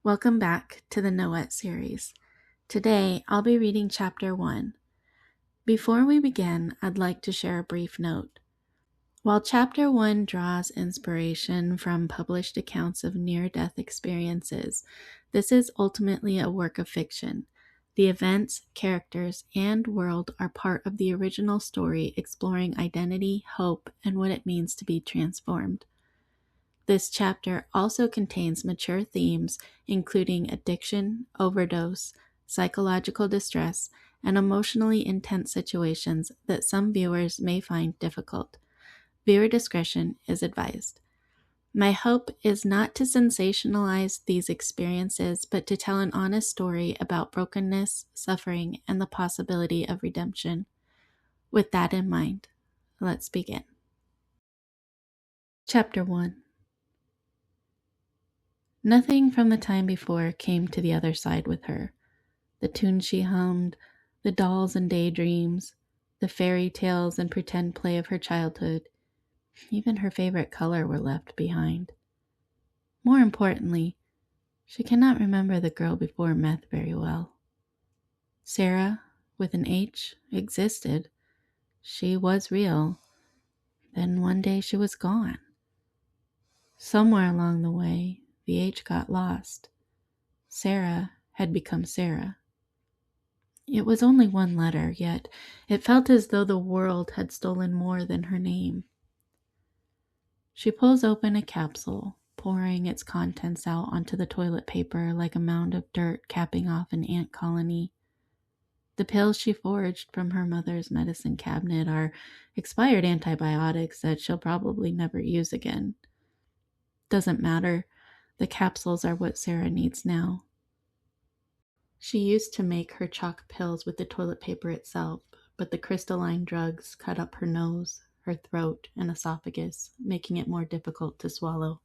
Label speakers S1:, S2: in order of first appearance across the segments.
S1: Welcome back to the Noet series. Today, I'll be reading Chapter 1. Before we begin, I'd like to share a brief note. While Chapter 1 draws inspiration from published accounts of near-death experiences, this is ultimately a work of fiction. The events, characters, and world are part of the original story exploring identity, hope, and what it means to be transformed. This chapter also contains mature themes, including addiction, overdose, psychological distress, and emotionally intense situations that some viewers may find difficult. Viewer discretion is advised. My hope is not to sensationalize these experiences, but to tell an honest story about brokenness, suffering, and the possibility of redemption. With that in mind, let's begin. Chapter 1. Nothing from the time before came to the other side with her. The tunes she hummed, the dolls and daydreams, the fairy tales and pretend play of her childhood, even her favorite color were left behind. More importantly, she cannot remember the girl before meth very well. Sarah, with an H, existed. She was real. Then one day she was gone. Somewhere along the way, the H got lost. Sarah had become Sarah. It was only one letter, yet it felt as though the world had stolen more than her name. She pulls open a capsule, pouring its contents out onto the toilet paper like a mound of dirt capping off an ant colony. The pills she forged from her mother's medicine cabinet are expired antibiotics that she'll probably never use again. Doesn't matter. The capsules are what Sarah needs now. She used to make her chalk pills with the toilet paper itself, but the crystalline drugs cut up her nose, her throat, and esophagus, making it more difficult to swallow.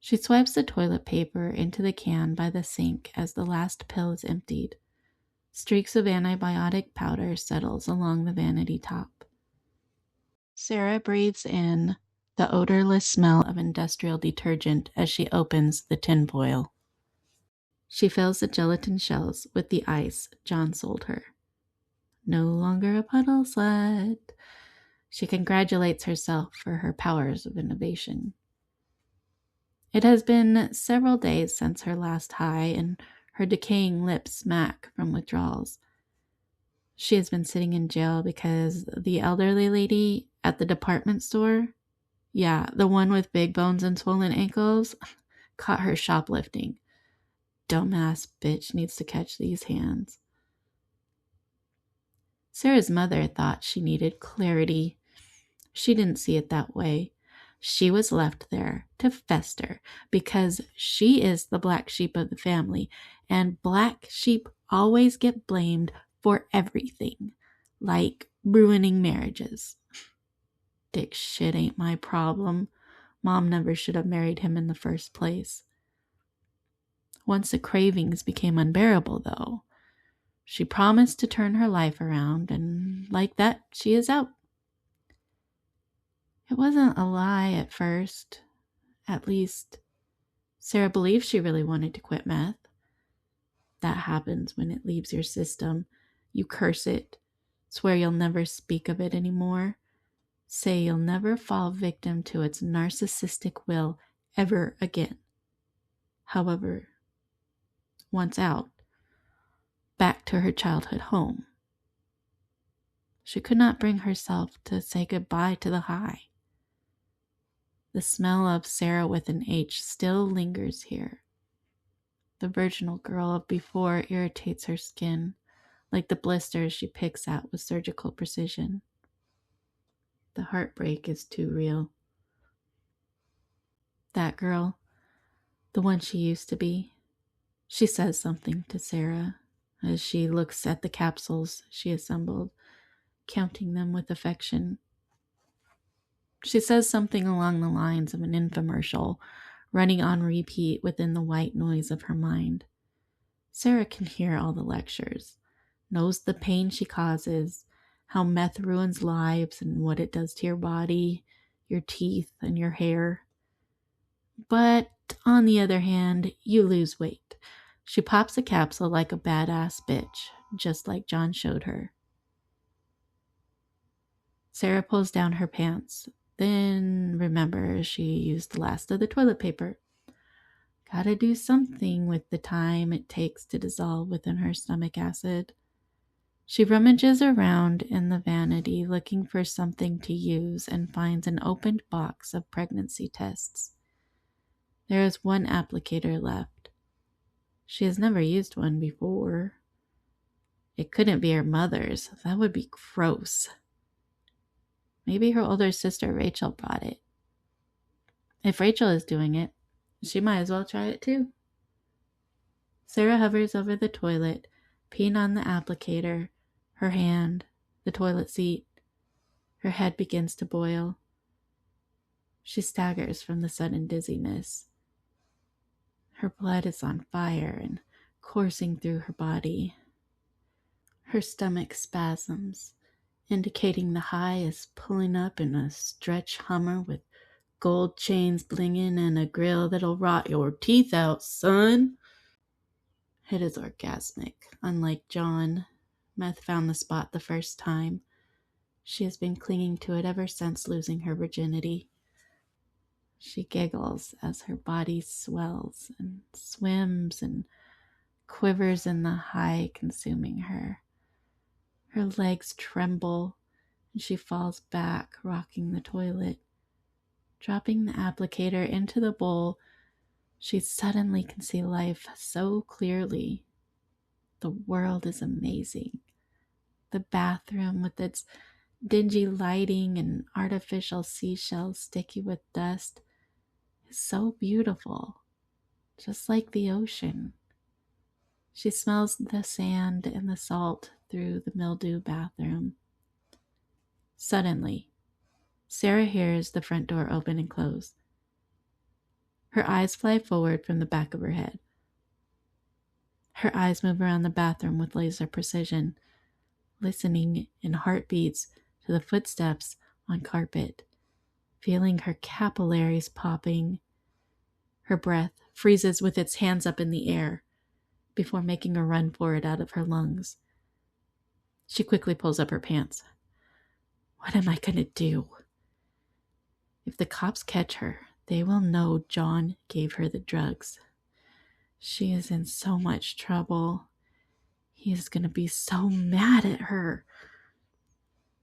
S1: She swipes the toilet paper into the can by the sink as the last pill is emptied. Streaks of antibiotic powder settles along the vanity top. Sarah breathes in the odorless smell of industrial detergent as she opens the tinfoil. She fills the gelatin shells with the ice John sold her. No longer a puddle slut. She congratulates herself for her powers of innovation. It has been several days since her last high, and her decaying lips smack from withdrawals. She has been sitting in jail because the elderly lady at the department store, the one with big bones and swollen ankles, caught her shoplifting. Dumbass bitch needs to catch these hands. Sarah's mother thought she needed clarity. She didn't see it that way. She was left there to fester because she is the black sheep of the family, and black sheep always get blamed for everything, like ruining marriages. Dick shit ain't my problem. Mom never should have married him in the first place. Once the cravings became unbearable, though, she promised to turn her life around, and like that, she is out. It wasn't a lie at first. At least, Sarah believed she really wanted to quit meth. That happens when it leaves your system. You curse it, swear you'll never speak of it anymore, say you'll never fall victim to its narcissistic will ever again. However, once out, back to her childhood home, she could not bring herself to say goodbye to the high. The smell of Sarah with an H still lingers here. The virginal girl of before irritates her skin, like the blisters she picks at with surgical precision. The heartbreak is too real. That girl, the one she used to be, she says something to Sarah as she looks at the capsules she assembled, counting them with affection. She says something along the lines of an infomercial, running on repeat within the white noise of her mind. Sarah can hear all the lectures, knows the pain she causes, how meth ruins lives and what it does to your body, your teeth, and your hair. But on the other hand, you lose weight. She pops a capsule like a badass bitch, just like John showed her. Sarah pulls down her pants, then remembers she used the last of the toilet paper. Gotta do something with the time it takes to dissolve within her stomach acid. She rummages around in the vanity looking for something to use and finds an opened box of pregnancy tests. There is one applicator left. She has never used one before. It couldn't be her mother's. That would be gross. Maybe her older sister Rachel brought it. If Rachel is doing it, she might as well try it too. Sarah hovers over the toilet, peeing on the applicator, her hand, the toilet seat. Her head begins to boil. She staggers from the sudden dizziness. Her blood is on fire and coursing through her body. Her stomach spasms, indicating the high is pulling up in a stretch Hummer with gold chains blinging and a grill that'll rot your teeth out, son. It is orgasmic. Unlike John, Meth found the spot the first time. She has been clinging to it ever since losing her virginity. She giggles as her body swells and swims and quivers in the high consuming her. Her legs tremble and she falls back, rocking the toilet. Dropping the applicator into the bowl, she suddenly can see life so clearly. The world is amazing. The bathroom with its dingy lighting and artificial seashells sticky with dust is so beautiful, just like the ocean. She smells the sand and the salt through the mildew bathroom. Suddenly, Sarah hears the front door open and close. Her eyes fly forward from the back of her head. Her eyes move around the bathroom with laser precision, listening in heartbeats to the footsteps on carpet, feeling her capillaries popping. Her breath freezes with its hands up in the air before making a run for it out of her lungs. She quickly pulls up her pants. What am I going to do? If the cops catch her, they will know John gave her the drugs. She is in so much trouble. He is going to be so mad at her.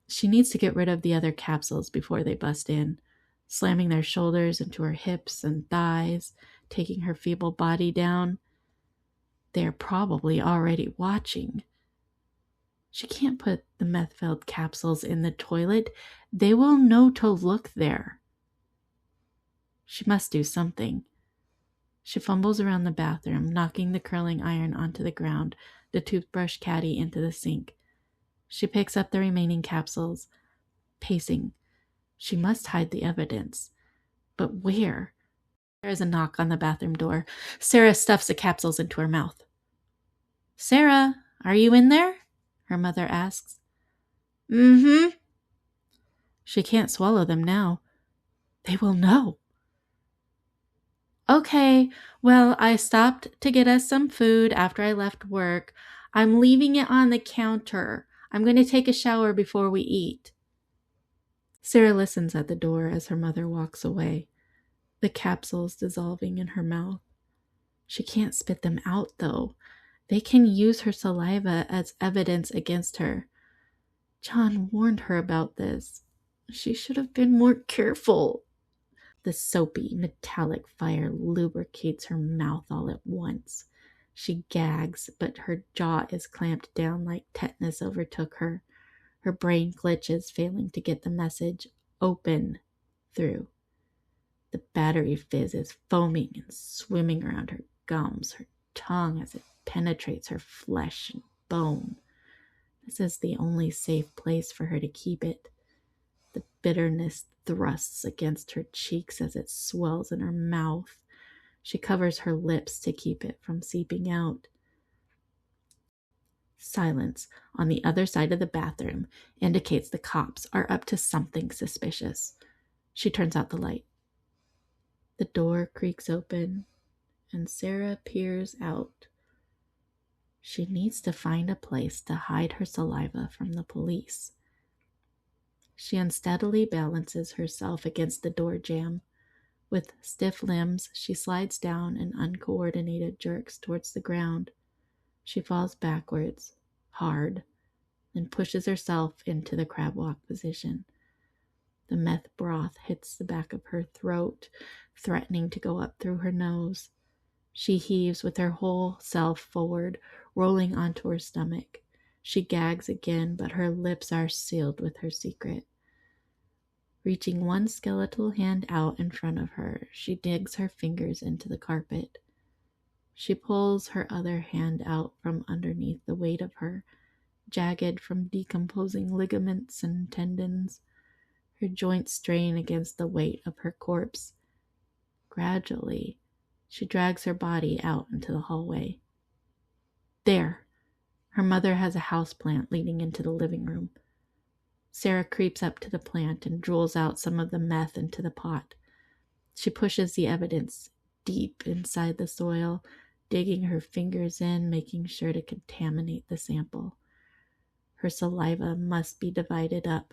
S1: She needs to get rid of the other capsules before they bust in, slamming their shoulders into her hips and thighs, taking her feeble body down. They are probably already watching. She can't put the meth-filled capsules in the toilet. They will know to look there. She must do something. She fumbles around the bathroom, knocking the curling iron onto the ground, the toothbrush caddy into the sink. She picks up the remaining capsules, pacing. She must hide the evidence. But where? There is a knock on the bathroom door. Sarah stuffs the capsules into her mouth. Sarah, are you in there? Her mother asks. Mm-hmm. She can't swallow them now. They will know. Okay, well, I stopped to get us some food after I left work. I'm leaving it on the counter. I'm going to take a shower before we eat. Sarah listens at the door as her mother walks away, the capsules dissolving in her mouth. She can't spit them out, though. They can use her saliva as evidence against her. John warned her about this. She should have been more careful. The soapy, metallic fire lubricates her mouth all at once. She gags, but her jaw is clamped down like tetanus overtook her. Her brain glitches, failing to get the message open through. The battery fizz is foaming and swimming around her gums, her tongue as it penetrates her flesh and bone. This is the only safe place for her to keep it. The bitterness thrusts against her cheeks as it swells in her mouth. She covers her lips to keep it from seeping out. Silence on the other side of the bathroom indicates the cops are up to something suspicious. She turns out the light. The door creaks open, and Sarah peers out. She needs to find a place to hide her saliva from the police. She unsteadily balances herself against the door jamb. With stiff limbs, she slides down in uncoordinated jerks towards the ground. She falls backwards, hard, then pushes herself into the crab walk position. The meth broth hits the back of her throat, threatening to go up through her nose. She heaves with her whole self forward, rolling onto her stomach. She gags again, but her lips are sealed with her secret. Reaching one skeletal hand out in front of her, she digs her fingers into the carpet. She pulls her other hand out from underneath the weight of her, jagged from decomposing ligaments and tendons. Her joints strain against the weight of her corpse. Gradually, she drags her body out into the hallway. There! Her mother has a houseplant leading into the living room. Sarah creeps up to the plant and drools out some of the meth into the pot. She pushes the evidence deep inside the soil, digging her fingers in, making sure to contaminate the sample. Her saliva must be divided up.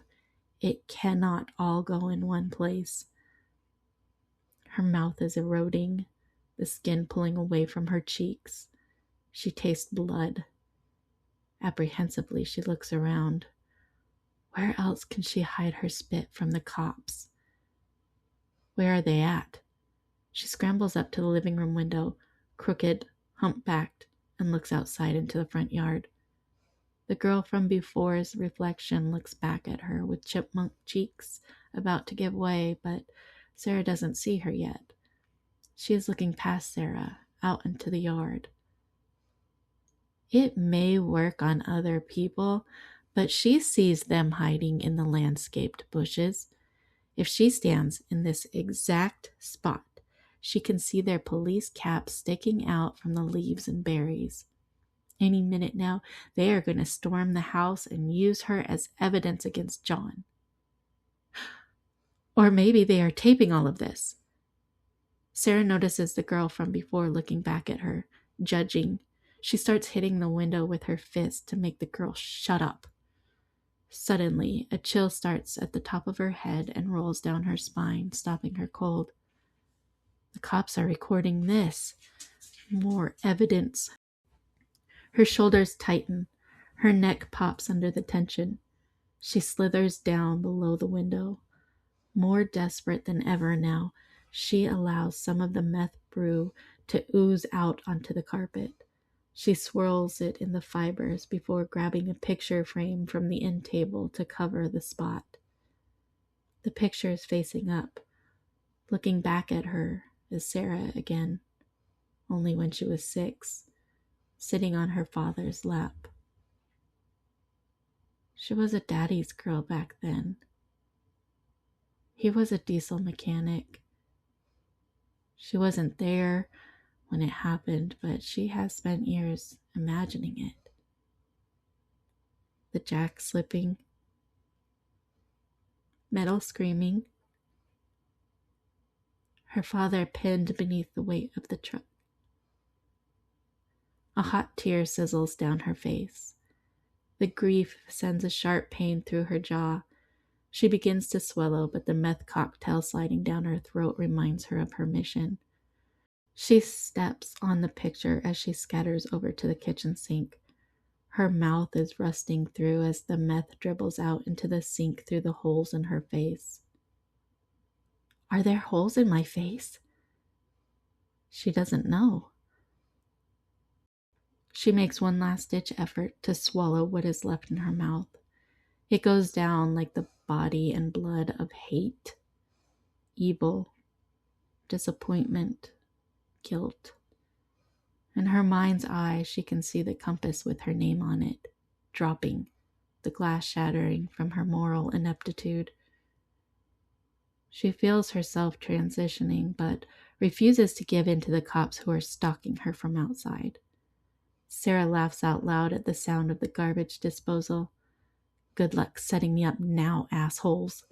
S1: It cannot all go in one place. Her mouth is eroding, the skin pulling away from her cheeks. She tastes blood. Apprehensively, she looks around. Where else can she hide her spit from the cops? Where are they at? She scrambles up to the living room window, crooked, humpbacked, and looks outside into the front yard. The girl from before's reflection looks back at her with chipmunk cheeks, about to give way, but Sarah doesn't see her yet. She is looking past Sarah, out into the yard. It may work on other people, but she sees them hiding in the landscaped bushes. If she stands in this exact spot, she can see their police caps sticking out from the leaves and berries. Any minute now, they are going to storm the house and use her as evidence against John. Or maybe they are taping all of this. Sarah notices the girl from before looking back at her, judging. She starts hitting the window with her fist to make the girl shut up. Suddenly, a chill starts at the top of her head and rolls down her spine, stopping her cold. The cops are recording this. More evidence. Her shoulders tighten. Her neck pops under the tension. She slithers down below the window. More desperate than ever now, she allows some of the meth brew to ooze out onto the carpet. She swirls it in the fibers before grabbing a picture frame from the end table to cover the spot. The picture is facing up. Looking back at her is Sarah again, only when she was 6, sitting on her father's lap. She was a daddy's girl back then. He was a diesel mechanic. She wasn't there when it happened, but she has spent years imagining it. The jack slipping, metal screaming, her father pinned beneath the weight of the truck. A hot tear sizzles down her face. The grief sends a sharp pain through her jaw. She begins to swallow, but the meth cocktail sliding down her throat reminds her of her mission. She steps on the picture as she scatters over to the kitchen sink. Her mouth is rusting through as the meth dribbles out into the sink through the holes in her face. Are there holes in my face? She doesn't know. She makes one last-ditch effort to swallow what is left in her mouth. It goes down like the body and blood of hate, evil, disappointment, guilt. In her mind's eye, she can see the compass with her name on it, dropping, the glass shattering from her moral ineptitude. She feels herself transitioning, but refuses to give in to the cops who are stalking her from outside. Sarah laughs out loud at the sound of the garbage disposal. Good luck setting me up now, assholes.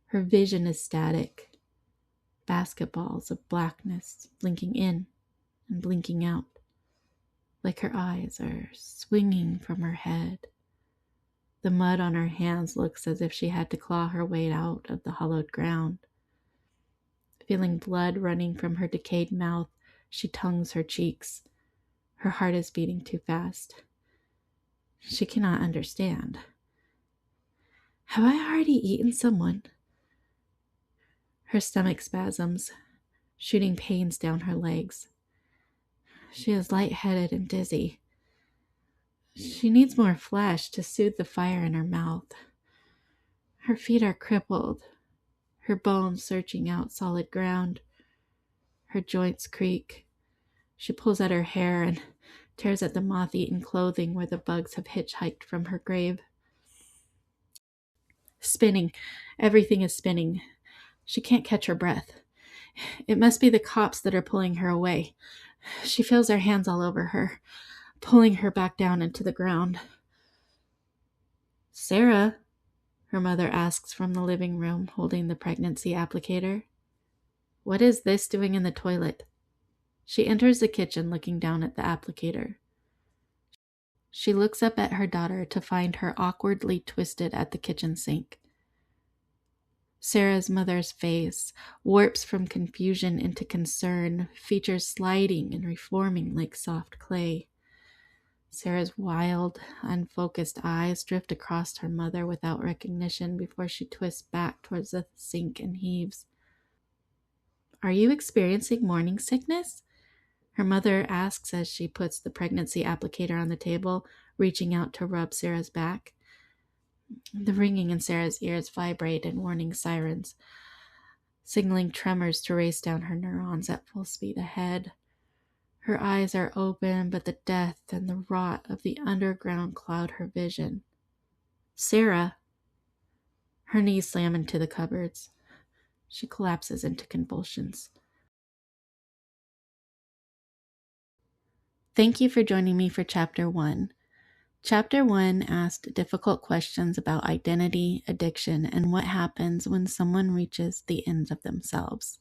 S1: Her vision is static. basketballs of blackness blinking in and blinking out, like her eyes are swinging from her head. The mud on her hands looks as if she had to claw her way out of the hollowed ground. Feeling blood running from her decayed mouth, she tongues her cheeks. Her heart is beating too fast. She cannot understand. Have I already eaten someone? Her stomach spasms, shooting pains down her legs. She is lightheaded and dizzy. She needs more flesh to soothe the fire in her mouth. Her feet are crippled, her bones searching out solid ground. Her joints creak. She pulls at her hair and tears at the moth-eaten clothing where the bugs have hitchhiked from her grave. Spinning. Everything is spinning. She can't catch her breath. It must be the cops that are pulling her away. She feels their hands all over her, pulling her back down into the ground. Sarah, her mother asks from the living room, holding the pregnancy applicator. What is this doing in the toilet? She enters the kitchen, looking down at the applicator. She looks up at her daughter to find her awkwardly twisted at the kitchen sink. Sarah's mother's face warps from confusion into concern, features sliding and reforming like soft clay. Sarah's wild, unfocused eyes drift across her mother without recognition before she twists back towards the sink and heaves. Are you experiencing morning sickness? Her mother asks as she puts the pregnancy applicator on the table, reaching out to rub Sarah's back. The ringing in Sarah's ears vibrate in warning sirens, signaling tremors to race down her neurons at full speed ahead. Her eyes are open, but the death and the rot of the underground cloud her vision. Sarah! Her knees slam into the cupboards. She collapses into convulsions. Thank you for joining me for Chapter 1. Chapter 1 asked difficult questions about identity, addiction, and what happens when someone reaches the end of themselves.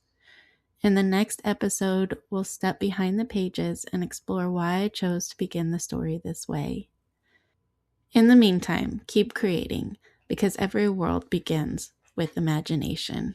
S1: In the next episode, we'll step behind the pages and explore why I chose to begin the story this way. In the meantime, keep creating, because every world begins with imagination.